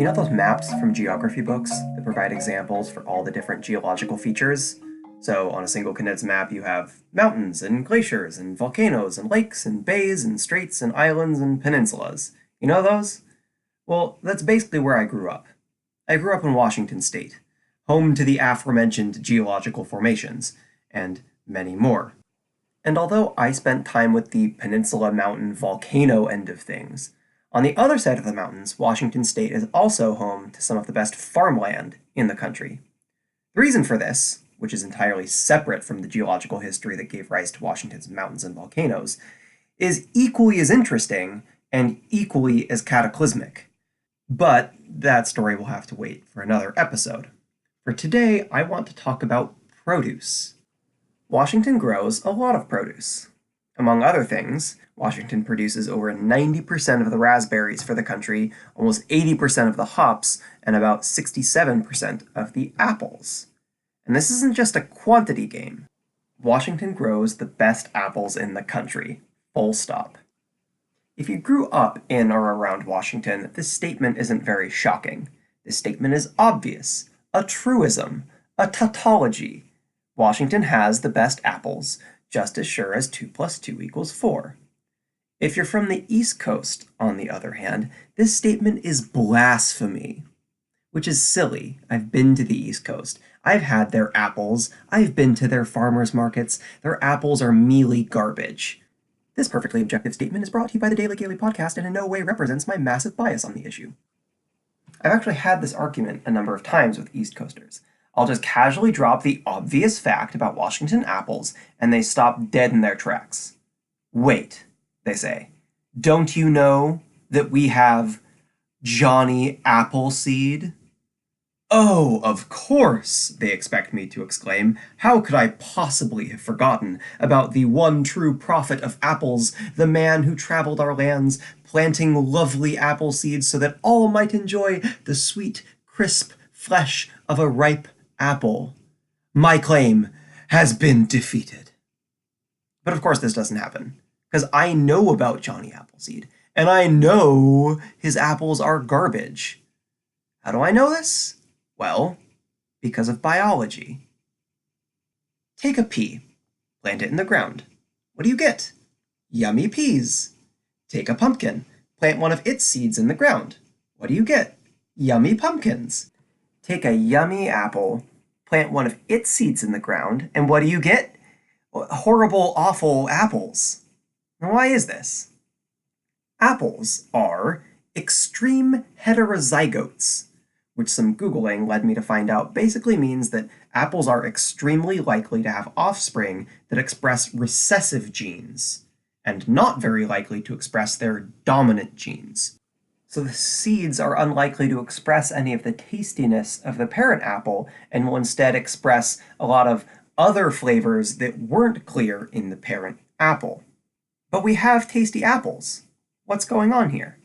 You know those maps from geography books that provide examples for all the different geological features? So on a single condensed map you have mountains and glaciers and volcanoes and lakes and bays and straits and islands and peninsulas. You know those? Well, that's basically where I grew up. I grew up in Washington State, home to the aforementioned geological formations, and many more. And although I spent time with the peninsula mountain volcano end of things, on the other side of the mountains, Washington State is also home to some of the best farmland in the country. The reason for this, which is entirely separate from the geological history that gave rise to Washington's mountains and volcanoes, is equally as interesting and equally as cataclysmic. But that story will have to wait for another episode. For today, I want to talk about produce. Washington grows a lot of produce. Among other things, Washington produces over 90% of the raspberries for the country, almost 80% of the hops, and about 67% of the apples. And this isn't just a quantity game. Washington grows the best apples in the country, full stop. If you grew up in or around Washington, this statement isn't very shocking. This statement is obvious, a truism, a tautology. Washington has the best apples, just as sure as 2 + 2 = 4. If you're from the East Coast, on the other hand, this statement is blasphemy. Which is silly. I've been to the East Coast. I've had their apples. I've been to their farmers markets. Their apples are mealy garbage. This perfectly objective statement is brought to you by the Daily Gaily podcast and in no way represents my massive bias on the issue. I've actually had this argument a number of times with East Coasters. I'll just casually drop the obvious fact about Washington apples, and they stop dead in their tracks. Wait, they say. Don't you know that we have Johnny Appleseed? Oh, of course, they expect me to exclaim. How could I possibly have forgotten about the one true prophet of apples, the man who traveled our lands, planting lovely apple seeds so that all might enjoy the sweet, crisp flesh of a ripe apple. My claim has been defeated. But of course this doesn't happen, because I know about Johnny Appleseed, and I know his apples are garbage. How do I know this? Well, because of biology. Take a pea, plant it in the ground. What do you get? Yummy peas. Take a pumpkin, plant one of its seeds in the ground. What do you get? Yummy pumpkins. Take a yummy apple, plant one of its seeds in the ground, and what do you get? Horrible, awful apples. Now, why is this? Apples are extreme heterozygotes, which some Googling led me to find out basically means that apples are extremely likely to have offspring that express recessive genes, and not very likely to express their dominant genes. So the seeds are unlikely to express any of the tastiness of the parent apple, and will instead express a lot of other flavors that weren't clear in the parent apple. But we have tasty apples. What's going on here?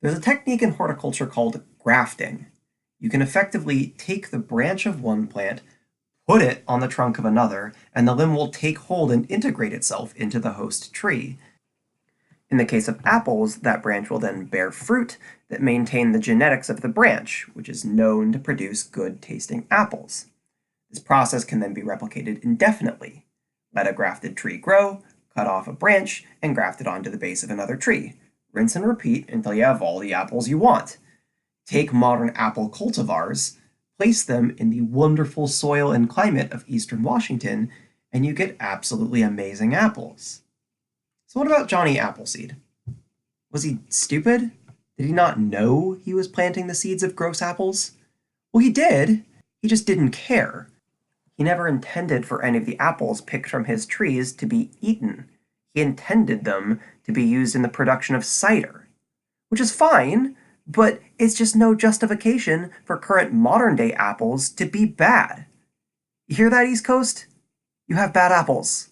There's a technique in horticulture called grafting. You can effectively take the branch of one plant, put it on the trunk of another, and the limb will take hold and integrate itself into the host tree. In the case of apples, that branch will then bear fruit that maintain the genetics of the branch, which is known to produce good-tasting apples. This process can then be replicated indefinitely. Let a grafted tree grow, cut off a branch, and graft it onto the base of another tree. Rinse and repeat until you have all the apples you want. Take modern apple cultivars, place them in the wonderful soil and climate of eastern Washington, and you get absolutely amazing apples. So what about Johnny Appleseed? Was he stupid? Did he not know he was planting the seeds of gross apples? Well, he did. He just didn't care. He never intended for any of the apples picked from his trees to be eaten. He intended them to be used in the production of cider, which is fine, but it's just no justification for current modern-day apples to be bad. You hear that, East Coast? You have bad apples.